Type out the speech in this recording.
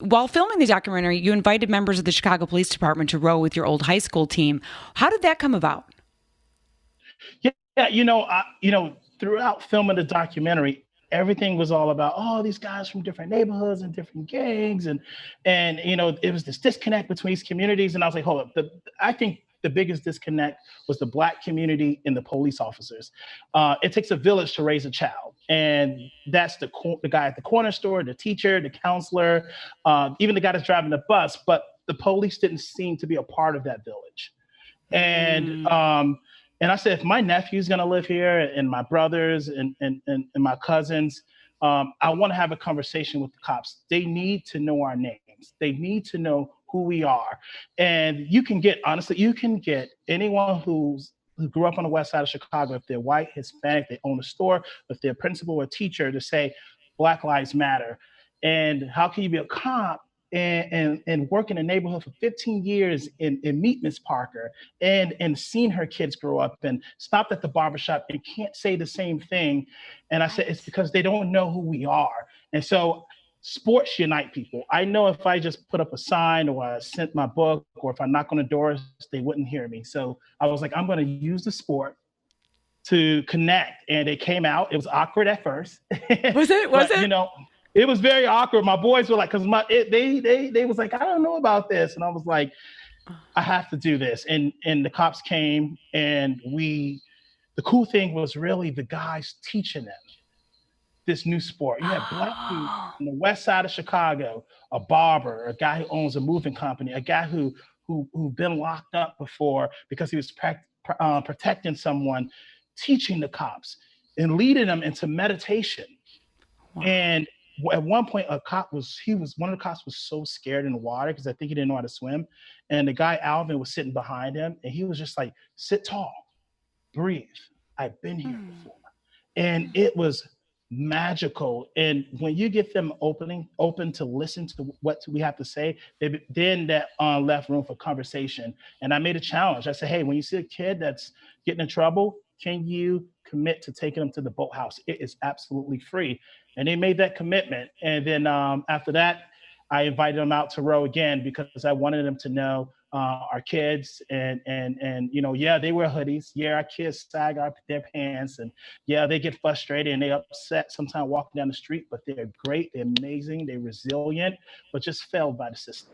While filming the documentary, you invited members of the Chicago Police Department to row with your old high school team. How did that come about? Yeah, throughout filming the documentary, everything was all about, oh, these guys from different neighborhoods and different gangs, and it was this disconnect between these communities. And I was like, hold up, I think the biggest disconnect was the Black community and the police officers. It takes a village to raise a child, and that's the guy at the corner store, the teacher, the counselor, even the guy that's driving the bus. But the police didn't seem to be a part of that village. And Mm. and I said, if my nephew's gonna live here and my brothers and my cousins, I want to have a conversation with the cops. They need to know our names. They need to know who we are. And you can get anyone who grew up on the west side of Chicago, if they're white, Hispanic, they own a store, if they're a principal or teacher, to say Black Lives Matter. And how can you be a cop and work in a neighborhood for 15 years and meet Miss Parker and seen her kids grow up and stopped at the barbershop and can't say the same thing? And I said, it's because they don't know who we are. And so sports unite people. I know if I just put up a sign or I sent my book or if I knock on the doors, they wouldn't hear me. So I was like, I'm going to use the sport to connect. And it came out. It was awkward at first. Was it? Was But, it? it was very awkward. My boys were like, because they was like, I don't know about this. And I was like, I have to do this. And the cops came and the cool thing was really the guys teaching them this new sport. You have Black dudes on the west side of Chicago, a barber, a guy who owns a moving company, a guy who been locked up before because he was protecting someone, teaching the cops and leading them into meditation. Wow. And at one point, one of the cops was so scared in the water because I think he didn't know how to swim. And the guy Alvin was sitting behind him, and he was just like, "Sit tall, breathe. I've been here before." And it was magical. And when you get them open to listen to what we have to say, then that left room for conversation. And I made a challenge. I said, hey, when you see a kid that's getting in trouble, can you commit to taking them to the boathouse? It is absolutely free. And they made that commitment. And then after that, I invited them out to row again because I wanted them to know our kids and yeah, they wear hoodies. Yeah, our kids sag their pants, and yeah, they get frustrated and they upset sometimes walking down the street. But they're great, they're amazing, they're resilient, but just failed by the system.